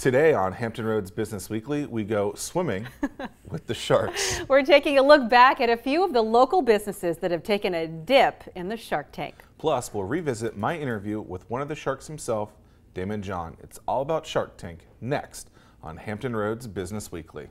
Today on Hampton Roads Business Weekly, we go swimming with the sharks. We're taking a look back at a few of the local businesses that have taken a dip in the Shark Tank. Plus, we'll revisit my interview with one of the sharks himself, Damon John. It's all about Shark Tank, next on Hampton Roads Business Weekly.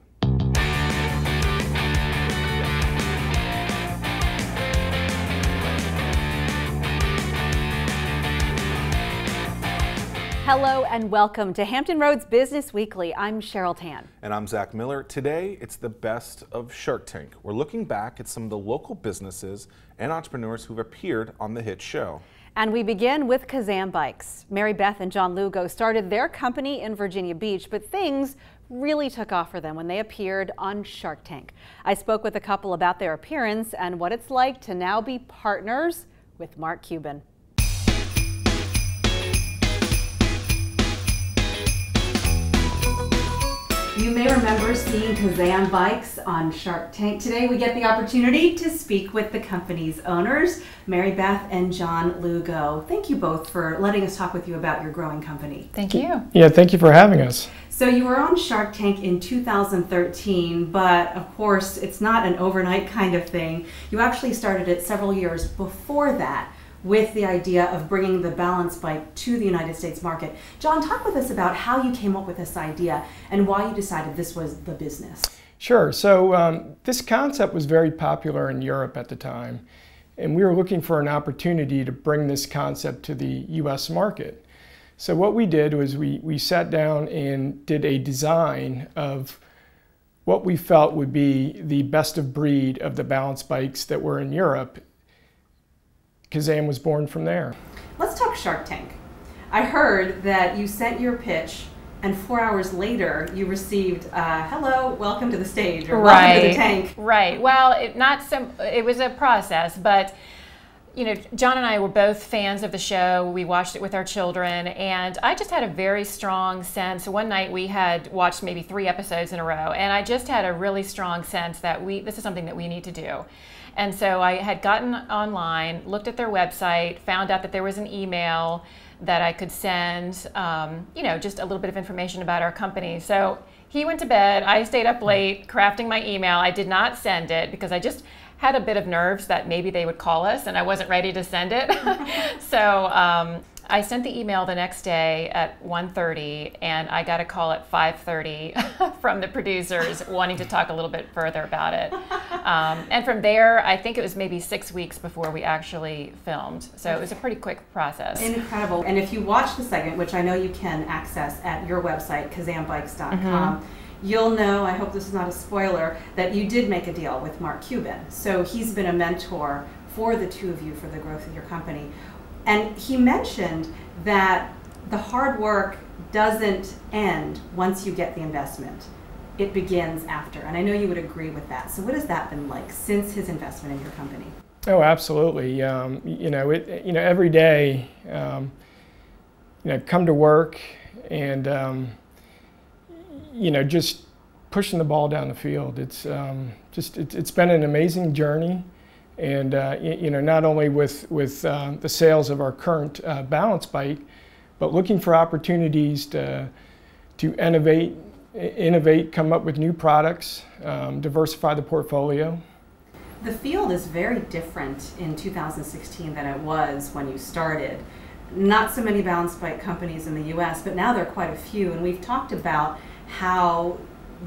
Hello and welcome to Hampton Roads Business Weekly. I'm Cheryl Tan. And I'm Zach Miller. Today, it's the best of Shark Tank. We're looking back at some of the local businesses and entrepreneurs who've appeared on the hit show. And we begin with Kazam Bikes. Mary Beth and John Lugo started their company in Virginia Beach, but things really took off for them when they appeared on Shark Tank. I spoke with a couple about their appearance and what it's like to now be partners with Mark Cuban. You may remember seeing Kazam Bikes on Shark Tank. Today we get the opportunity to speak with the company's owners, Mary Beth and John Lugo. Thank you both for letting us talk with you about your growing company. Thank you. Yeah, thank you for having us. So you were on Shark Tank in 2013, but of course it's not an overnight kind of thing. You actually started it several years before that, with the idea of bringing the balance bike to the United States market. John, talk with us about how you came up with this idea and why you decided this was the business. Sure. So this concept was very popular in Europe at the time, and we were looking for an opportunity to bring this concept to the U.S. market. So what we did was we sat down and did a design of what we felt would be the best of breed of the balance bikes that were in Europe. Kazam was born from there. Let's talk Shark Tank. I heard that you sent your pitch and 4 hours later you received hello, welcome to the stage, or welcome to the tank. Right. Well, it was a process, but you know, John and I were both fans of the show. We watched it with our children, and I just had a very strong sense. One night we had watched maybe 3 episodes in a row, and I just had a really strong sense that this is something that we need to do. And so I had gotten online, looked at their website, found out that there was an email that I could send, you know, just a little bit of information about our company. So he went to bed, I stayed up late crafting my email. I did not send it because I just had a bit of nerves that maybe they would call us and I wasn't ready to send it. So I sent the email the next day at 1:30 and I got a call at 5:30 from the producers wanting to talk a little bit further about it. And from there, I think it was maybe 6 weeks before we actually filmed. So it was a pretty quick process. Incredible. And if you watch the segment, which I know you can access at your website, kazambikes.com, you'll know, I hope this is not a spoiler, that you did make a deal with Mark Cuban. So he's been a mentor for the two of you for the growth of your company. And he mentioned that the hard work doesn't end once you get the investment. It begins after. And I know you would agree with that. So what has that been like since his investment in your company? Oh, absolutely. You know, every day, come to work and, just pushing the ball down the field. It's it's been an amazing journey. And not only with the sales of our current balance bike, but looking for opportunities to innovate, come up with new products, diversify the portfolio. The field is very different in 2016 than it was when you started. Not so many balance bike companies in the U.S., but now there are quite a few, and we've talked about how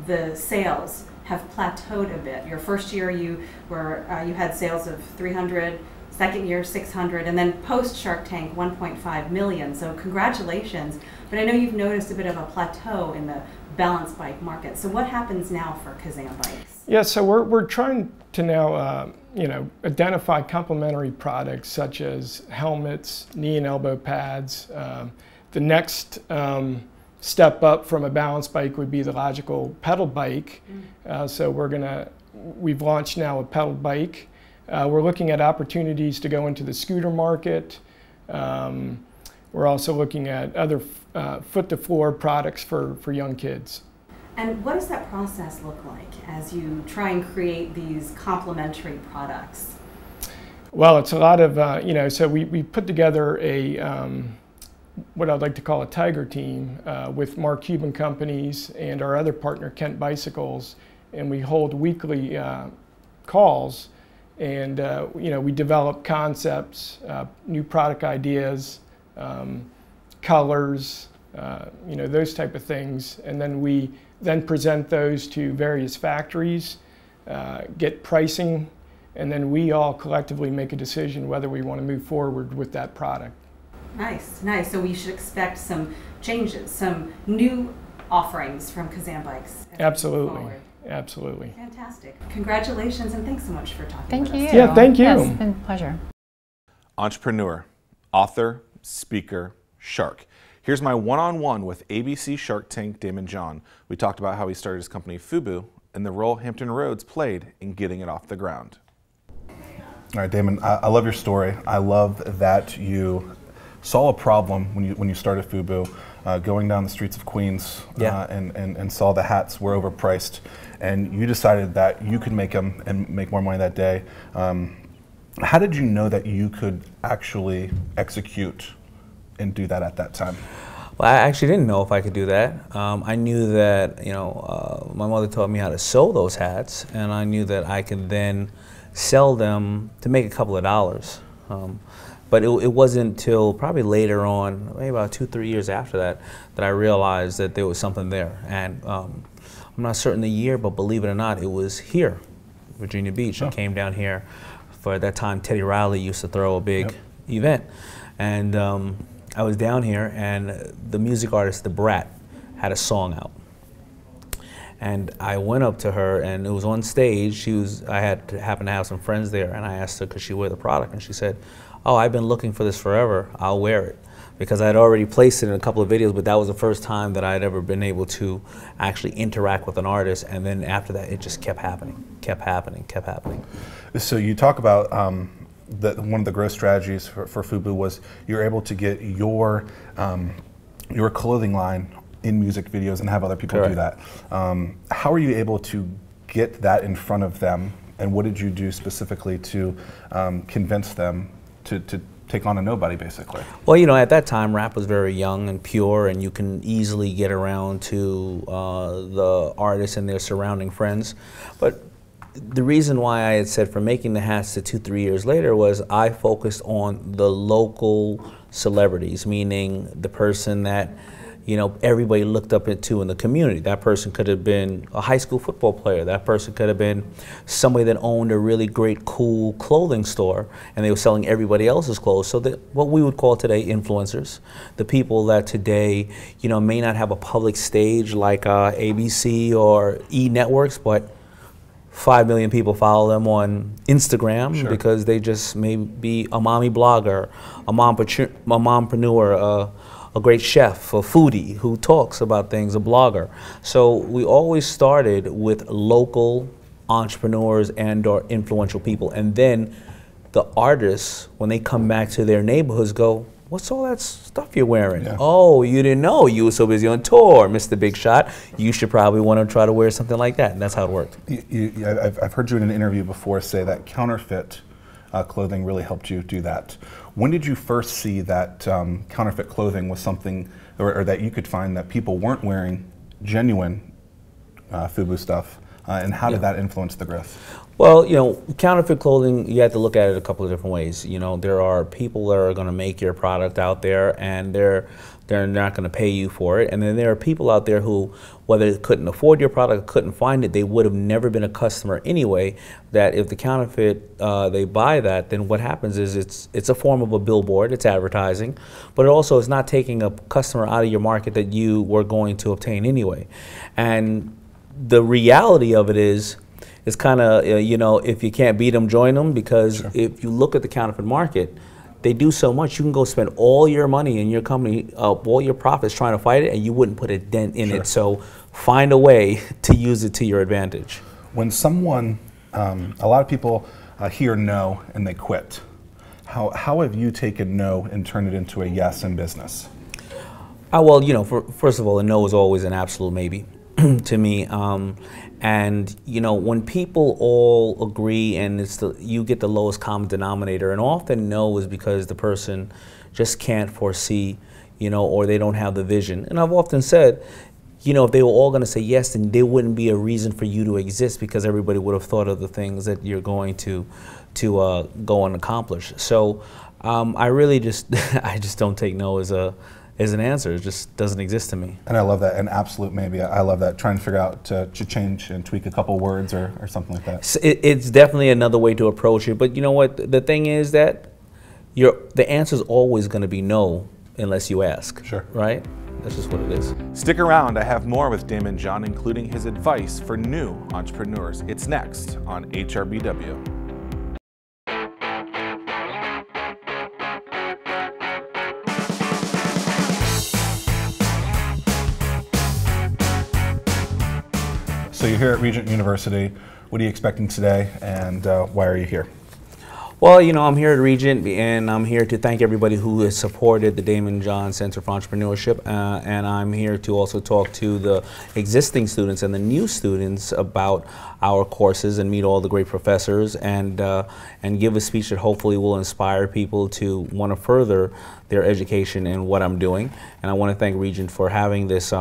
the sales have plateaued a bit. Your first year you had sales of 300, second year 600, and then post Shark Tank 1.5 million. So congratulations. But I know you've noticed a bit of a plateau in the balance bike market. So what happens now for Kazam Bikes? Yeah, so we're trying to now identify complementary products such as helmets, knee and elbow pads. The next step up from a balance bike would be the logical pedal bike. So we've launched now a pedal bike. We're looking at opportunities to go into the scooter market. We're also looking at other foot-to-floor products for young kids. And what does that process look like as you try and create these complementary products? Well, it's a lot of, so we put together a what I'd like to call a tiger team with Mark Cuban Companies and our other partner, Kent Bicycles, and we hold weekly calls, and we develop concepts, new product ideas, colors, those type of things, and then we present those to various factories, get pricing, and then we all collectively make a decision whether we want to move forward with that product. Nice, nice. So we should expect some changes, some new offerings from Kazam Bikes. Absolutely, absolutely. Fantastic. Congratulations, and thanks so much for talking Thank with you. us. Yeah, thank you. Yes, it's been a pleasure. Entrepreneur, author, speaker, shark. Here's my one-on-one with ABC Shark Tank Damon John. We talked about how he started his company FUBU and the role Hampton Roads played in getting it off the ground. All right, Damon, I love your story. I love that you saw a problem when you started FUBU, going down the streets of Queens, and saw the hats were overpriced, and you decided that you could make them and make more money that day. How did you know that you could actually execute and do that at that time? Well, I actually didn't know if I could do that. I knew that my mother taught me how to sew those hats, and I knew that I could then sell them to make a couple of dollars. But it wasn't until probably later on, maybe about 2-3 years after that, that I realized that there was something there. And I'm not certain the year, but believe it or not, it was here, Virginia Beach. I came down here for, at that time, Teddy Riley used to throw a big event. And I was down here, and the music artist, The Brat, had a song out. And I went up to her, and it was on stage. I happened to have some friends there, and I asked her, could she wear the product? And she said, oh, I've been looking for this forever. I'll wear it. Because I'd already placed it in a couple of videos, but that was the first time that I'd ever been able to actually interact with an artist. And then after that, it just kept happening, kept happening, kept happening. So you talk about one of the growth strategies for FUBU was you're able to get your clothing line in music videos and have other people do that. How are you able to get that in front of them, and what did you do specifically to convince them to take on a nobody, basically? Well, at that time, rap was very young and pure, and you can easily get around to the artists and their surrounding friends. But the reason why I had said from making the hats to 2-3 years later was I focused on the local celebrities, meaning the person that everybody looked up to in the community. That person could have been a high school football player. That person could have been somebody that owned a really great, cool clothing store, and they were selling everybody else's clothes. So that what we would call today influencers, the people that today, may not have a public stage like ABC or E Networks, but 5 million people follow them on Instagram because they just may be a mommy blogger, a mompreneur, a great chef, a foodie who talks about things, a blogger. So we always started with local entrepreneurs and or influential people. And then the artists, when they come back to their neighborhoods, go, what's all that stuff you're wearing? Yeah. Oh, you didn't know. You were so busy on tour, Mr. Big Shot. You should probably want to try to wear something like that. And that's how it worked. I've heard you in an interview before say that counterfeit clothing really helped you do that. When did you first see that counterfeit clothing was something, or that you could find that people weren't wearing genuine FUBU stuff, and how did that influence the growth? Well, counterfeit clothing, you have to look at it a couple of different ways. There are people that are going to make your product out there, and they're not going to pay you for it. And then there are people out there who, whether they couldn't afford your product, couldn't find it, they would have never been a customer anyway, that if the counterfeit, they buy that, then what happens is it's a form of a billboard, it's advertising, but it also is not taking a customer out of your market that you were going to obtain anyway. And the reality of it is, it's kind of, if you can't beat them, join them, because if you look at the counterfeit market, they do so much. You can go spend all your money in your company, all your profits trying to fight it, and you wouldn't put a dent in it. So find a way to use it to your advantage. When someone, a lot of people hear no and they quit. How have you taken no and turned it into a yes in business? Well, first of all, a no is always an absolute maybe to me. And when people all agree and you get the lowest common denominator, and often no is because the person just can't foresee you know, or they don't have the vision. And I've often said, you know, if they were all going to say yes, then there wouldn't be a reason for you to exist, because everybody would have thought of the things that you're going to go and accomplish. So I really just I just don't take no as an answer. It just doesn't exist to me. And I love that. An absolute maybe. I love that. Trying to figure out to change and tweak a couple words or something like that. It's definitely another way to approach it. But you know what? The thing is that the answer is always going to be no unless you ask. Sure. Right? That's just what it is. Stick around. I have more with Damon John, including his advice for new entrepreneurs. It's next on HRBW. So you're here at Regent University. What are you expecting today, and why are you here? Well, you know, I'm here at Regent, and I'm here to thank everybody who has supported the Damon John Center for Entrepreneurship, and I'm here to also talk to the existing students and the new students about our courses and meet all the great professors, and give a speech that hopefully will inspire people to want to further their education in what I'm doing. And I want to thank Regent for having this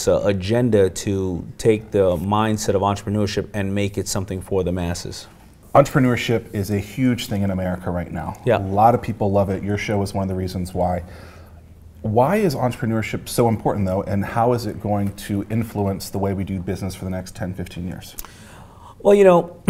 agenda to take the mindset of entrepreneurship and make it something for the masses. Entrepreneurship is a huge thing in America right now. Yeah. A lot of people love it. Your show is one of the reasons why. Why is entrepreneurship so important, though, and how is it going to influence the way we do business for the next 10, 15 years? Well, you know,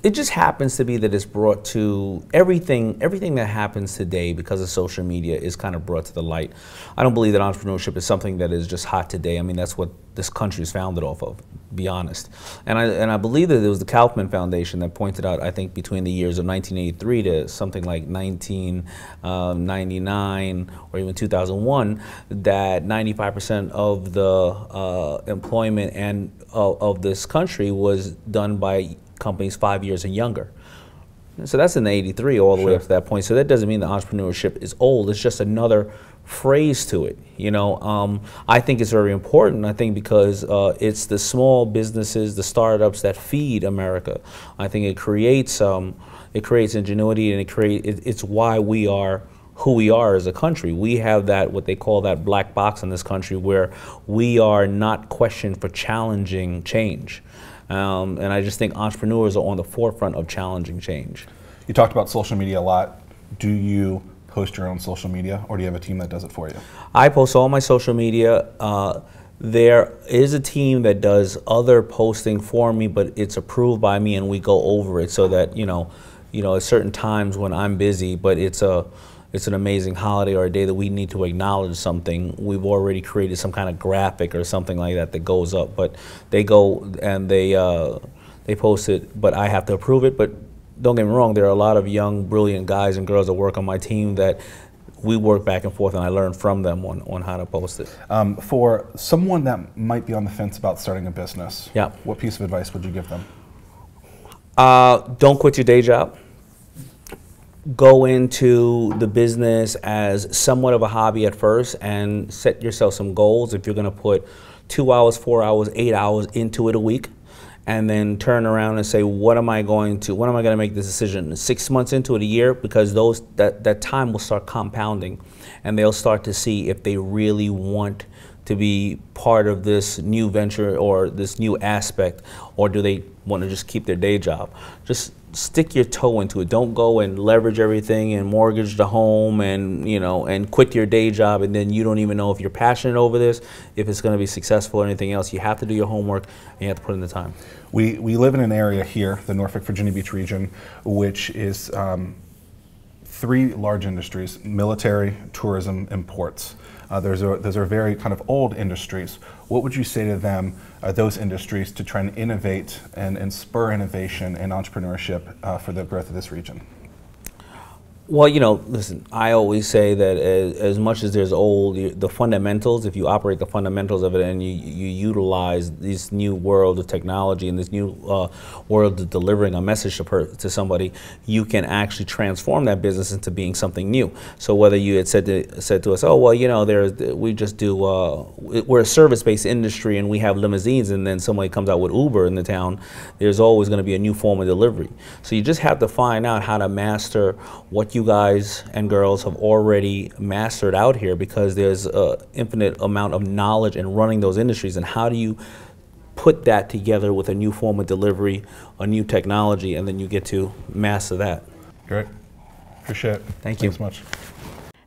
it just happens to be that it's brought to everything that happens today because of social media is kind of brought to the light. I don't believe that entrepreneurship is something that is just hot today. I mean, that's what this country is founded off of, to be honest. And I believe that it was the Kaufman Foundation that pointed out, I think between the years of 1983 to something like 1999 or even 2001, that 95% of the employment and of this country was done by companies 5 years and younger. So that's in the 83 all the way up to that point. So that doesn't mean that entrepreneurship is old. It's just another phrase to it. You know, I think it's very important. I think because it's the small businesses, the startups that feed America. I think it creates ingenuity, and it's why we are who we are as a country. We have that, what they call that black box in this country, where we are not questioned for challenging change. And I just think entrepreneurs are on the forefront of challenging change. You talked about social media a lot. Do you post your own social media, or do you have a team that does it for you? I post all my social media. There is a team that does other posting for me, but it's approved by me, and we go over it so that, you know, at certain times when I'm busy, but it's an amazing holiday or a day that we need to acknowledge something, we've already created some kind of graphic or something like that that goes up. But they go and they post it, but I have to approve it. But don't get me wrong, there are a lot of young, brilliant guys and girls that work on my team that we work back and forth, and I learn from them on how to post it. For someone that might be on the fence about starting a business, yeah, what piece of advice would you give them? Don't quit your day job. Go into the business as somewhat of a hobby at first, and set yourself some goals. If you're going to put 2 hours, 4 hours, 8 hours into it a week, and then turn around and say, when am I going to make this decision? 6 months into it, a year, because that time will start compounding, and they'll start to see if they really want to be part of this new venture or this new aspect, or do they want to just keep their day job. Just stick your toe into it. Don't go and leverage everything and mortgage the home and, you know, and quit your day job, and then you don't even know if you're passionate over this, if it's going to be successful or anything else. You have to do your homework, and you have to put in the time. We live in an area here, the Norfolk, Virginia Beach region, which is 3 large industries: military, tourism, and ports. Those are very kind of old industries. What would you say to them, those industries, to try and innovate and spur innovation and entrepreneurship for the growth of this region? Well, you know, listen, I always say that as much as there's the fundamentals, if you operate the fundamentals of it and you utilize this new world of technology and this new world of delivering a message to somebody, you can actually transform that business into being something new. So whether you had said to us, oh, well, you know, we're a service-based industry and we have limousines, and then somebody comes out with Uber in the town, there's always going to be a new form of delivery. So you just have to find out how to master what like you guys and girls have already mastered out here, because there's an infinite amount of knowledge in running those industries. And how do you put that together with a new form of delivery, a new technology, and then you get to master that? Great. Appreciate it. Thank you. Thanks much.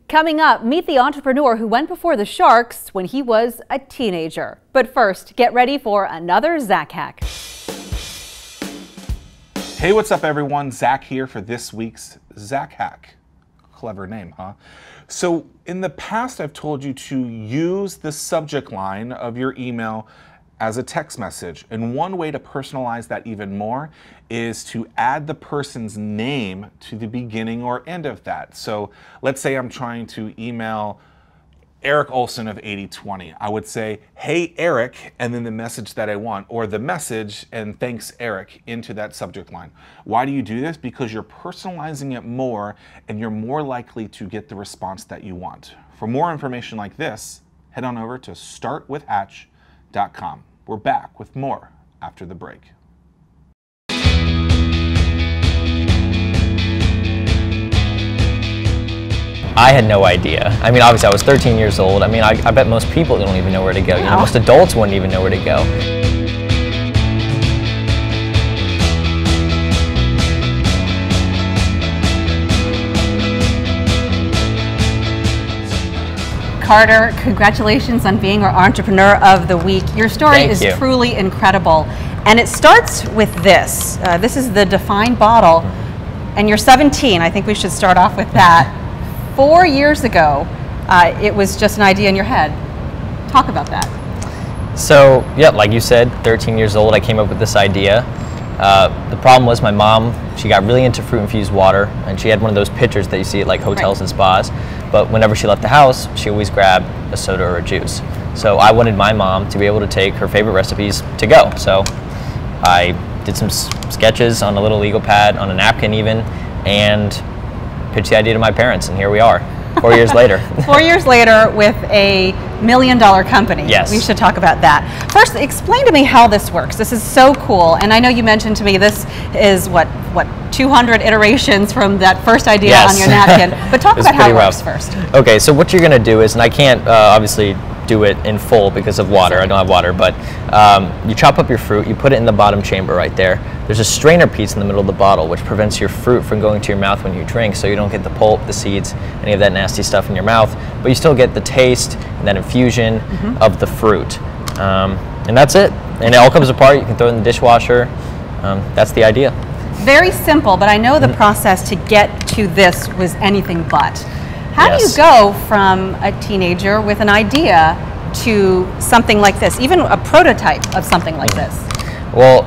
Coming up, meet the entrepreneur who went before the Sharks when he was a teenager. But first, get ready for another Zach Hack. Hey, what's up everyone? Zach here for this week's Zach Hack. Clever name, huh? So in the past, I've told you to use the subject line of your email as a text message. And one way to personalize that even more is to add the person's name to the beginning or end of that. So let's say I'm trying to email Eric Olson of 8020. I would say, hey Eric, and then the message that I want, or the message and thanks Eric into that subject line. Why do you do this? Because you're personalizing it more and you're more likely to get the response that you want. For more information like this, head on over to startwithhatch.com. We're back with more after the break. I had no idea. I mean, obviously I was 13 years old. I mean, I bet most people don't even know where to go. You know, most adults wouldn't even know where to go. Carter, congratulations on being our Entrepreneur of the Week. Your story is truly incredible. And it starts with this. This is the Define bottle. And you're 17. I think we should start off with that. 4 years ago, it was just an idea in your head. Talk about that. So, yeah, like you said, 13 years old, I came up with this idea. The problem was my mom, she got really into fruit-infused water, and she had one of those pitchers that you see at like hotels and spas. But whenever she left the house, she always grabbed a soda or a juice. So I wanted my mom to be able to take her favorite recipes to go. So I did some sketches on a little legal pad, on a napkin even, and pitched the idea to my parents, and here we are, 4 years later. 4 years later with a $1 million company. Yes. We should talk about that. First, explain to me how this works. This is so cool, and I know you mentioned to me this is what 200 iterations from that first idea on your napkin, but talk about how it works first. Okay, so what you're going to do is, and I can't obviously do it in full because of water, I don't have water, but you chop up your fruit, you put it in the bottom chamber right there. There's a strainer piece in the middle of the bottle which prevents your fruit from going to your mouth when you drink, so you don't get the pulp, the seeds, any of that nasty stuff in your mouth, but you still get the taste and that infusion of the fruit. And that's it. And it all comes apart, you can throw it in the dishwasher. That's the idea. Very simple, but I know the process to get to this was anything but. How do you go from a teenager with an idea to something like this, even a prototype of something like this? Well,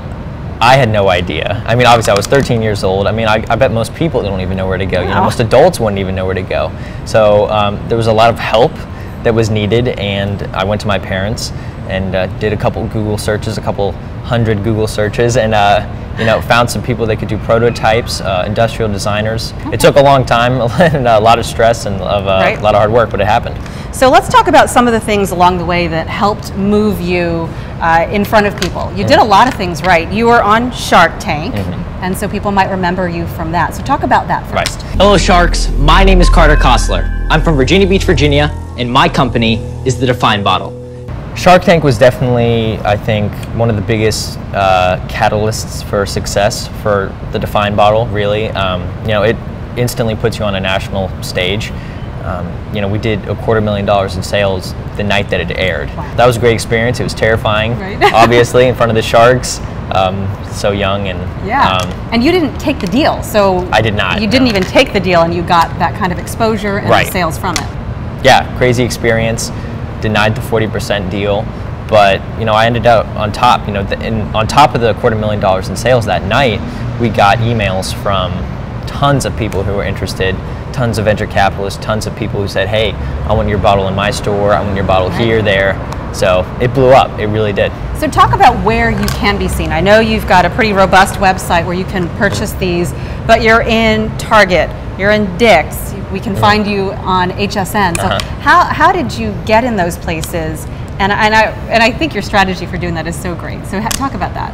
I had no idea. I mean, obviously I was 13 years old. I mean, I bet most people don't even know where to go. You know, most adults wouldn't even know where to go. So there was a lot of help that was needed, and I went to my parents and did a couple Google searches, a couple hundred Google searches, and you know, found some people that could do prototypes, industrial designers. It took a long time and a lot of stress and a lot of hard work, but it happened. So let's talk about some of the things along the way that helped move you in front of people. You did a lot of things right. You were on Shark Tank, and so people might remember you from that. So talk about that first. Hello Sharks, my name is Carter Kostler. I'm from Virginia Beach, Virginia, and my company is the Define Bottle. Shark Tank was definitely, I think, one of the biggest catalysts for success for the Define bottle, really. You know, it instantly puts you on a national stage. You know, we did $250,000 in sales the night that it aired. Wow. That was a great experience. It was terrifying, obviously, in front of the Sharks. So young and... and you didn't take the deal, so... I did not. You didn't even take the deal, and you got that kind of exposure and the sales from it. Yeah, crazy experience. Denied the 40% deal, but you know, I ended up on top. You know, on top of the $250,000 in sales that night, we got emails from tons of people who were interested, tons of venture capitalists, tons of people who said, "Hey, I want your bottle in my store. I want your bottle here, there." So it blew up. It really did. So talk about where you can be seen. I know you've got a pretty robust website where you can purchase these, but you're in Target, you're in Dick's. We can find you on HSN. So how did you get in those places? And I think your strategy for doing that is so great. So talk about that.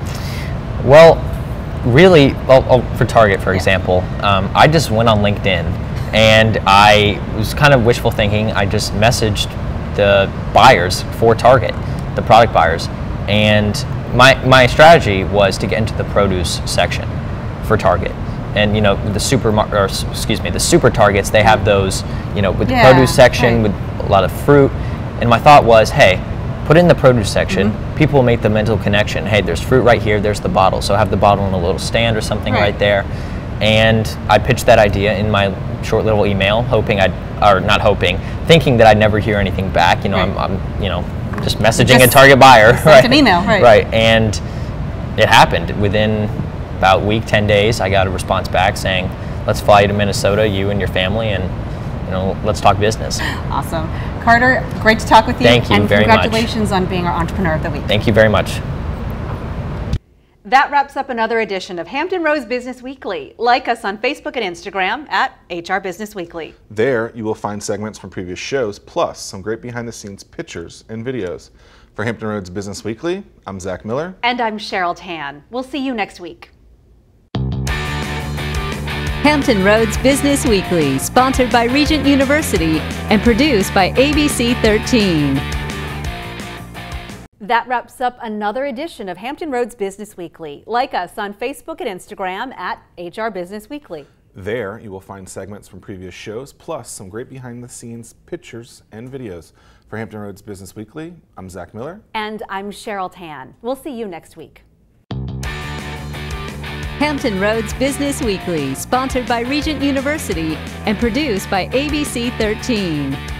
Well, really, for Target, for example, I just went on LinkedIn And I was kind of wishful thinking. I just messaged the buyers for Target, the product buyers, and my strategy was to get into the produce section for Target. And you know, the the super Targets, they have those, you know, with the produce section with a lot of fruit. And my thought was, hey, put it in the produce section. People will make the mental connection. Hey, there's fruit right here. There's the bottle. So have the bottle in a little stand or something right there. And I pitched that idea in my short little email, thinking that I'd never hear anything back. You know, I'm you know, just messaging a Target buyer. An email, right. And it happened within about a week, 10 days. I got a response back saying, let's fly you to Minnesota, you and your family, and you know, let's talk business. Awesome. Carter, great to talk with you. Thank you very much. And congratulations on being our Entrepreneur of the Week. Thank you very much. That wraps up another edition of Hampton Roads Business Weekly. Like us on Facebook and Instagram at HR Business Weekly. There, you will find segments from previous shows, plus some great behind-the-scenes pictures and videos. For Hampton Roads Business Weekly, I'm Zach Miller. And I'm Cheryl Tan. We'll see you next week. Hampton Roads Business Weekly, sponsored by Regent University and produced by ABC 13. That wraps up another edition of Hampton Roads Business Weekly. Like us on Facebook and Instagram at HR Business Weekly. There, you will find segments from previous shows, plus some great behind-the-scenes pictures and videos. For Hampton Roads Business Weekly, I'm Zach Miller. And I'm Cheryl Tan. We'll see you next week. Hampton Roads Business Weekly, sponsored by Regent University and produced by ABC 13.